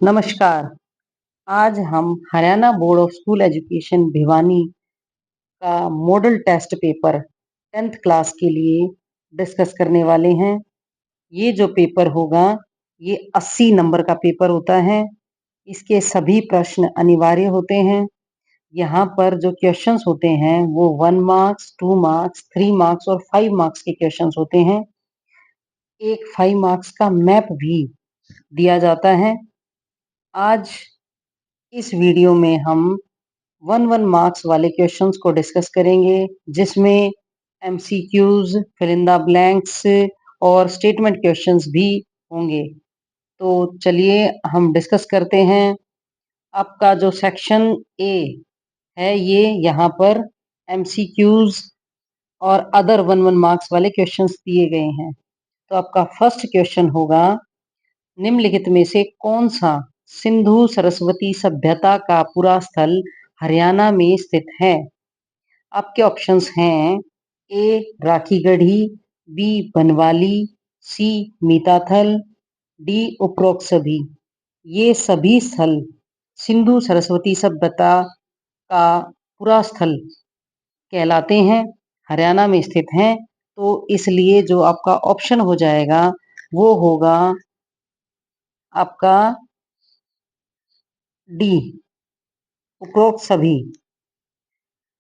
नमस्कार। आज हम Haryana board of school education Bhiwani का model test paper 10th class के लिए डिस्कस करने वाले हैं। ये जो पेपर होगा ये 80 नंबर का पेपर होता है। इसके सभी प्रश्न अनिवार्य होते हैं। यहाँ पर जो क्वेश्चंस होते हैं वो 1 मार्क्स, 2 मार्क्स, 3 मार्क्स और 5 मार्क्स के क्वेश्चंस होते हैं। एक 5 मार्क्स का मैप भी दिया जाता है। आज इस वीडियो में हम 1 मार्क्स वाले क्वेश्चंस को डिस्कस करेंगे, जिसमें MCQs, fill in the blanks और स्टेटमेंट क्वेश्चंस भी होंगे। तो चलिए हम डिस्कस करते हैं। आपका जो सेक्शन ए है ये यहाँ पर एमसीक्यूज और अदर 1 मार्क्स वाले क्वेश्चंस दिए गए हैं। तो आपका फर्स्ट क्वेश्चन होगा, निम्नलिखित में से कौन सा सिंधु सरस्वती सभ्यता का पूरा स्थल हरियाणा में स्थित है? आपके ऑप्शंस हैं ए राखी गढ़ी, बी बनवाली, सी मीताथल, डी उपरोक्त सभी। ये सभी स्थल सिंधु सरस्वती सभ्यता का पूरा स्थल कहलाते हैं, हरियाणा में स्थित हैं। तो इसलिए जो आपका ऑप्शन हो जाएगा वो होगा आपका डी उपरोक्त सभी।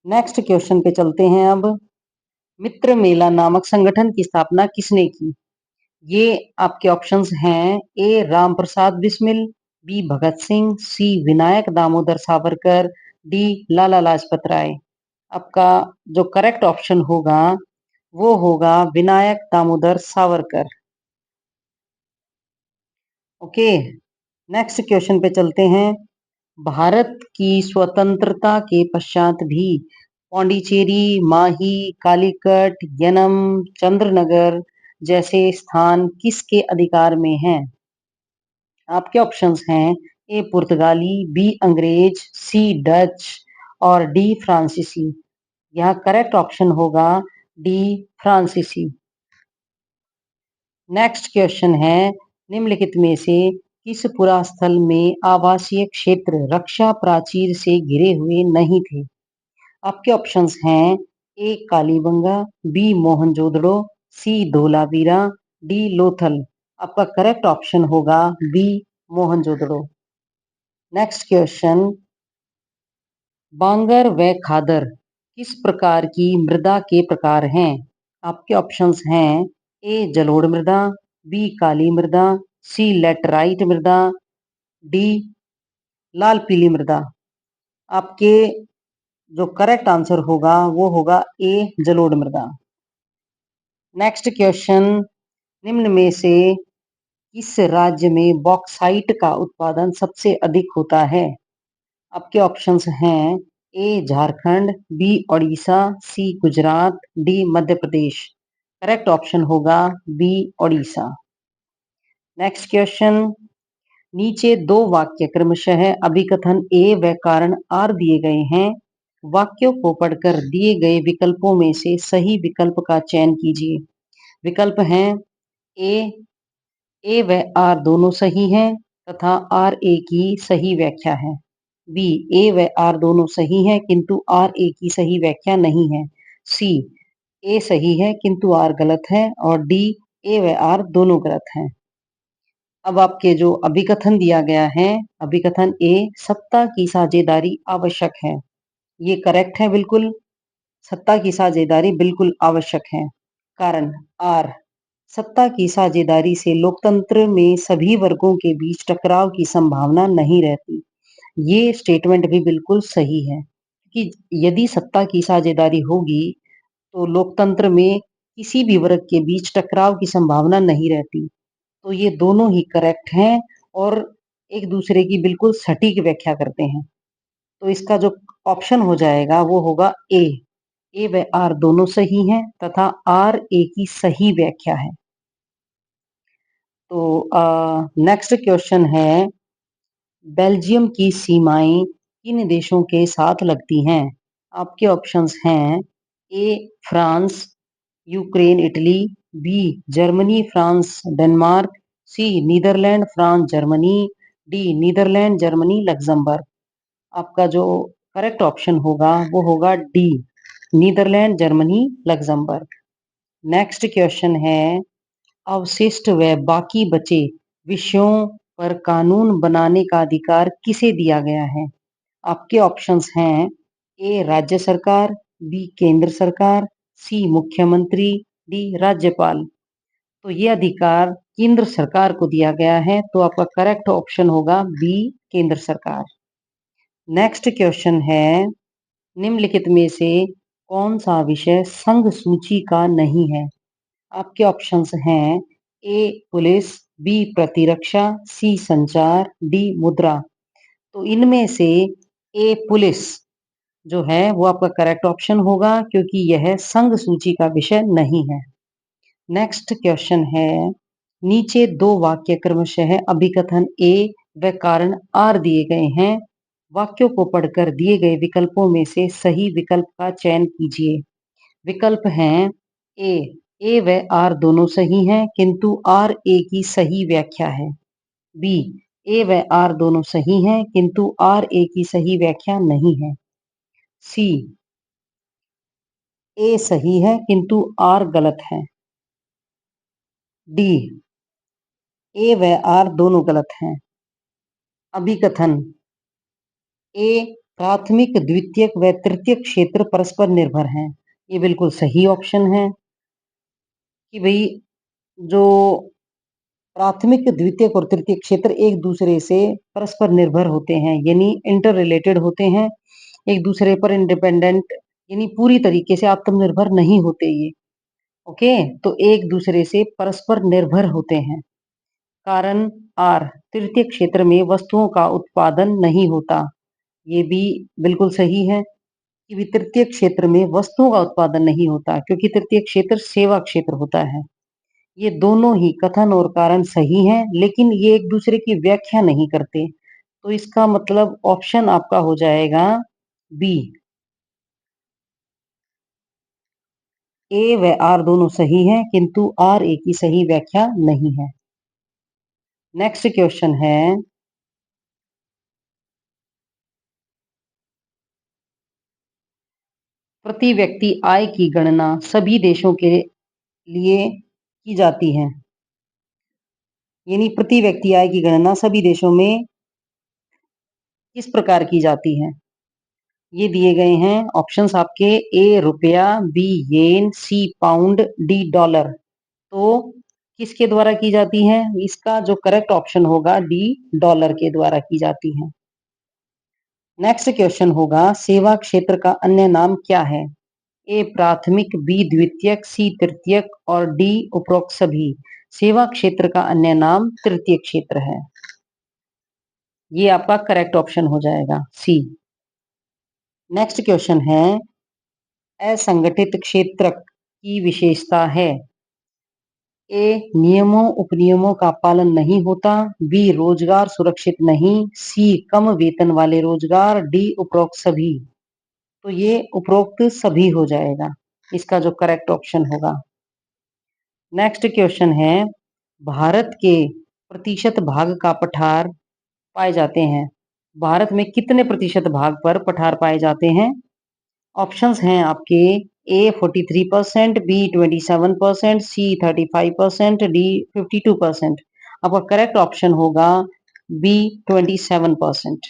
नेक्स्ट क्वेश्चन पे चलते हैं अब। मित्र मेला नामक संगठन की स्थापना किसने की? ये आपके ऑप्शंस हैं ए राम प्रसाद बिस्मिल, बी भगत सिंह, सी विनायक दामोदर सावरकर, डी लाला लाजपत राय। आपका जो करेक्ट ऑप्शन होगा वो होगा Vinayak Damodar Savarkar. Okay, next question पे चलते हैं। भारत की स्वतंत्रता के पश्चात भी पौंडीचेरी, माही, कालीकट, यनम, चंद्रनगर जैसे स्थान किसके अधिकार में हैं? आपके ऑप्शंस हैं ए पुर्तगाली, बी अंग्रेज, सी डच और डी फ्रांसीसी। यहाँ करेक्ट ऑप्शन होगा डी फ्रांसीसी। नेक्स्ट क्वेश्चन है, निम्नलिखित में से किस पुरास्थल में आवासीय क्षेत्र रक्षा प्राचीर से घिरे हुए नहीं थे? आपके ऑप्शंस हैं ए कालीबंगा, बी मोहनजोदड़ो, सी धोलावीरा, डी लोथल। आपका करेक्ट ऑप्शन होगा बी मोहनजोदड़ो। नेक्स्ट क्वेश्चन, बांगर व खादर किस प्रकार की मृदा के प्रकार हैं? आपके ऑप्शंस हैं ए जलोढ़ मृदा, बी काली मृदा, सी लेटराइट मृदा, डी लाल पीली मृदा। आपके जो करेक्ट आंसर होगा वो होगा ए जलोढ़ मृदा। नेक्स्ट क्वेश्चन, निम्न में से किस राज्य में बॉक्साइट का उत्पादन सबसे अधिक होता है? आपके ऑप्शंस हैं ए झारखंड, बी ओडिशा, सी Gujarat, D Madhya Pradesh. Correct option होगा बी ओडिशा। नेक्स्ट क्वेश्चन, नीचे दो वाक्य क्रमशः अभिकथन ए व कारण आर दिए गए हैं। वाक्यों को पढ़कर दिए गए विकल्पों में से सही विकल्प का चयन कीजिए। विकल्प हैं ए व आर दोनों सही हैं तथा आर ए की सही व्याख्या है। बी ए व आर दोनों सही हैं किंतु आर ए की सही व्याख्या नहीं है। सी ए सही है किंतु आर गलत है। और डी ए व आर दोनों गलत हैं। अब आपके जो अभिकथन दिया गया है, अभिकथन ए सत्ता की साझेदारी आवश्यक है, ये करेक्ट है बिल्कुल। सत्ता की साझेदारी बिल्कुल आवश्यक है। कारण आर, सत्ता की साझेदारी से लोकतंत्र में सभी वर्गों के बीच टकराव की संभावना नहीं रहती। ये स्टेटमेंट भी बिल्कुल सही है कि यदि सत्ता की साझेदारी होगी तो लोकतंत्र में किसी भी वर्ग के बीच टकराव की संभावना नहीं रहती। तो ये दोनों ही करेक्ट हैं और एक दूसरे की बिल्कुल सटीक व्याख्या करते हैं। तो इसका जो ऑप्शन हो जाएगा वो होगा ए व आर दोनों सही हैं तथा आर ए की सही व्याख्या है। तो नेक्स्ट क्वेश्चन है, बेल्जियम की सीमाएं किन देशों के साथ लगती हैं? आपके ऑप्शंस हैं A France, Ukraine, Italy, B Germany, France, Denmark, C Netherland, France, Germany, D Netherland, Germany, Luxembourg. आपका जो करेक्ट ऑप्शन होगा वो होगा D Netherland, Germany, Luxembourg. Next question है अवशिष्ट व बाकी बचे विषयों पर कानून बनाने का अधिकार किसे दिया गया है? आपके ऑप्शंस हैं ए राज्य सरकार, बी केंद्र सरकार, सी मुख्यमंत्री, डी राज्यपाल। तो ये अधिकार केंद्र सरकार को दिया गया है, तो आपका करेक्ट ऑप्शन होगा बी केंद्र सरकार। नेक्स्ट क्वेश्चन है निम्नलिखित में से कौन सा विषय संघ सूची का नहीं है? आपके ऑप्शंस हैं ए पुलिस, बी प्रतिरक्षा, सी संचार, डी मुद्रा। तो इनमें से ए पुलिस जो है वो आपका करेक्ट ऑप्शन होगा क्योंकि यह संघ सूची का विषय नहीं है। नेक्स्ट क्वेश्चन है नीचे दो वाक्य क्रमशः अभिकथन ए व कारण आर दिए गए हैं। वाक्यों को पढ़कर दिए गए विकल्पों में से सही विकल्प का चयन कीजिए। विकल्प हैं ए ए व आर दोनों सही हैं किंतु आर ए की सही व्याख्या है। बी ए व आर दोनों सही हैं किंतु आर ए की सही व्याख्या नहीं है। सी ए सही है किंतु आर गलत है। डी ए व आर दोनों गलत हैं। अभिकथन ए प्राथमिक, द्वितीयक व तृतीयक क्षेत्र परस्पर निर्भर हैं। ये बिल्कुल सही ऑप्शन है कि भाई जो प्राथमिक, द्वितीयक और तृतीयक क्षेत्र एक दूसरे से परस्पर निर्भर होते हैं, यानी इंटर रिलेटेड होते हैं, एक दूसरे पर इंडिपेंडेंट यानी पूरी तरीके से आत्मनिर्भर नहीं होते ये। ओके, तो एक दूसरे से परस्पर निर्भर होते हैं। कारण आर तृतीय क्षेत्र में वस्तुओं का उत्पादन नहीं होता। ये भी बिल्कुल सही है कि भी तृतीय क्षेत्र में वस्तुओं का उत्पादन नहीं होता क्योंकि तृतीय क्षेत्र सेवा क्षेत्र होता है। ये दोनों ही कथन और कारण सही हैं, लेकिन ये एक दूसरे की व्याख्या नहीं करते। तो इसका मतलब ऑप्शन आपका हो जाएगा बी। ए व आर दोनों सही हैं किंतु आर ए की सही व्याख्या नहीं है। नेक्स्ट क्वेश्चन है प्रति व्यक्ति आय की गणना सभी देशों के लिए की जाती है। यानी प्रति व्यक्ति आय की गणना सभी देशों में किस प्रकार की जाती है? ये दिए गए हैं ऑप्शंस आपके ए रुपया, बी येन, सी पाउंड, डी डॉलर। तो किसके द्वारा की जाती है? इसका जो करेक्ट ऑप्शन होगा डी डॉलर के द्वारा की जाती है। नेक्स्ट क्वेश्चन होगा सेवा क्षेत्र का अन्य नाम क्या है? ए प्राथमिक, बी द्वितीयक, सी तृतीयक और डी उपरोक्त सभी। सेवा क्षेत्र का अन्य नाम तृतीय क्षेत्र है। ये आपका करेक्ट ऑप्शन हो जाएगा सी। नेक्स्ट क्वेश्चन है असंगठित क्षेत्र की विशेषता है। ए नियमों उपनियमों का पालन नहीं होता, बी रोजगार सुरक्षित नहीं, सी कम वेतन वाले रोजगार, डी उपरोक्त सभी। तो ये उपरोक्त सभी हो जाएगा इसका जो करेक्ट ऑप्शन होगा। नेक्स्ट क्वेश्चन है भारत के प्रतिशत भाग का पठार पाए जाते हैं। भारत में कितने प्रतिशत भाग पर पठार पाए जाते हैं? ऑप्शंस हैं आपके ए 43%, बी 27%, सी 35%, डी 52%। आपका करेक्ट ऑप्शन होगा बी 27%।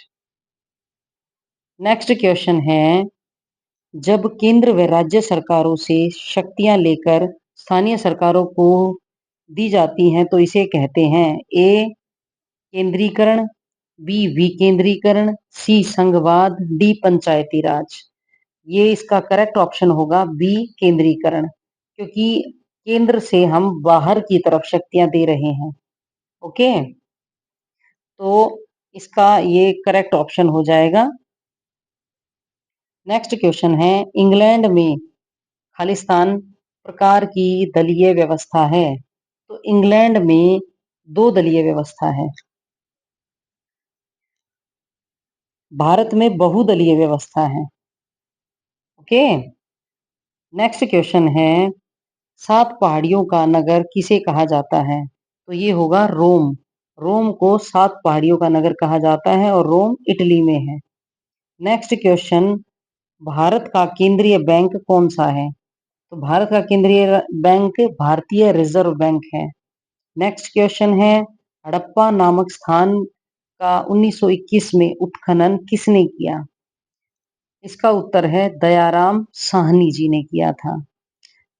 नेक्स्ट क्वेश्चन है जब केंद्र व राज्य सरकारों से शक्तियां लेकर स्थानीय सरकारों को दी जाती हैं तो इसे कहते हैं ए केंद्रीकरण, बी विकेंद्रीकरण, सी संघवाद, डी पंचायती राज। ये इसका करेक्ट ऑप्शन होगा बी केंद्रीकरण क्योंकि केंद्र से हम बाहर की तरफ शक्तियां दे रहे हैं। ओके, तो इसका ये करेक्ट ऑप्शन हो जाएगा। नेक्स्ट क्वेश्चन है इंग्लैंड में खालिस्तान प्रकार की दलीय व्यवस्था है। तो इंग्लैंड में दो दलीय व्यवस्था है। भारत में बहुदलीय व्यवस्था है। ओके, नेक्स्ट क्वेश्चन है सात पहाड़ियों का नगर किसे कहा जाता है? तो ये होगा रोम। रोम को 7 पहाड़ियों का नगर कहा जाता है और रोम इटली में है। नेक्स्ट क्वेश्चन, भारत का केंद्रीय बैंक कौन सा है? तो भारत का केंद्रीय बैंक भारतीय रिजर्व बैंक है। नेक्स्ट क्वेश्चन है, हड़प्पा नामक स्थान का 1921 में उत्खनन किसने किया? इसका उत्तर है दयाराम साहनी जी ने किया था।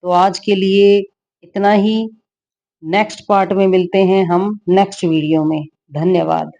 तो आज के लिए इतना ही। नेक्स्ट पार्ट में मिलते हैं हम नेक्स्ट वीडियो में। धन्यवाद।